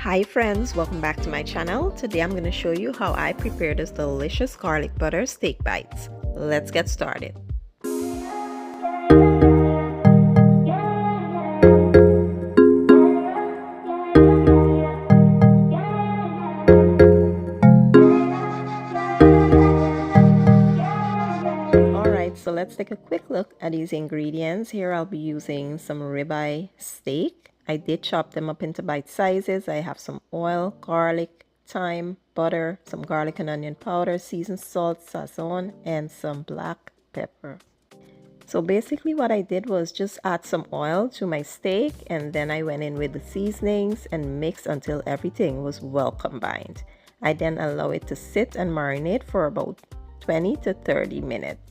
Hi friends, welcome back to my channel. Today I'm going to show you how I prepare this delicious garlic butter steak bites. Let's get started. Alright, so let's take a quick look at these ingredients. Here I'll be using some ribeye steak. I did chop them up into bite sizes. I have some oil, garlic, thyme, butter, some garlic and onion powder, seasoned salt, sazon, and some black pepper. So basically what I did was just add some oil to my steak, and then I went in with the seasonings and mixed until everything was well combined. I then allow it to sit and marinate for about 20 to 30 minutes.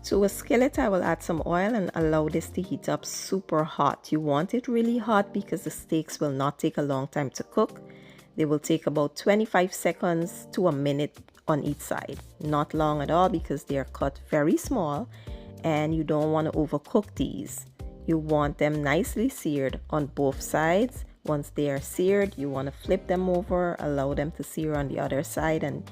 To a skillet, I will add some oil and allow this to heat up super hot. You want it really hot because the steaks will not take a long time to cook. They will take about 25 seconds to a minute on each side. Not long at all because they are cut very small and you don't want to overcook these. You want them nicely seared on both sides. Once they are seared, you want to flip them over, allow them to sear on the other side, and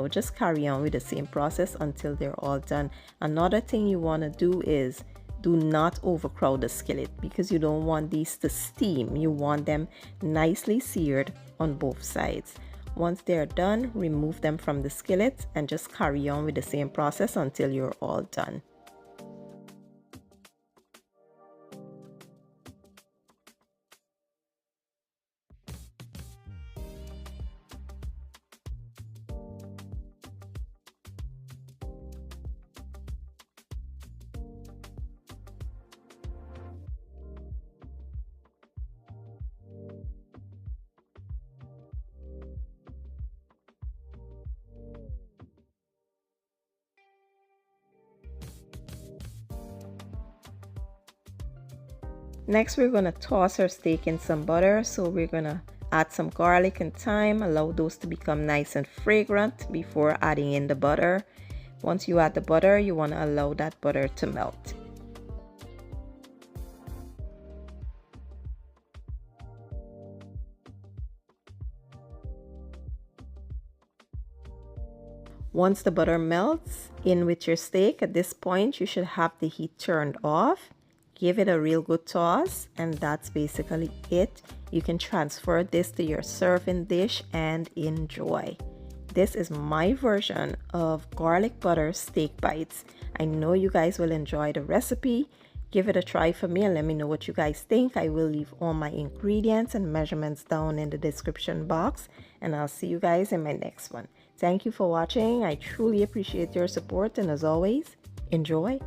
just carry on with the same process until they're all done. Another thing you want to do is do not overcrowd the skillet because you don't want these to steam. You want them nicely seared on both sides. Once they're done, remove them from the skillet and just carry on with the same process until you're all done. Next, we're going to toss our steak in some butter. So we're going to add some garlic and thyme, allow those to become nice and fragrant before adding in the butter. Once you add the butter, you want to allow that butter to melt. Once the butter melts in with your steak, at this point you should have the heat turned off. Give it a real good toss, and that's basically it. You can transfer this to your serving dish and enjoy. This is my version of garlic butter steak bites. I know you guys will enjoy the recipe. Give it a try for me and let me know what you guys think. I will leave all my ingredients and measurements down in the description box, and I'll see you guys in my next one. Thank you for watching. I truly appreciate your support, and as always, enjoy.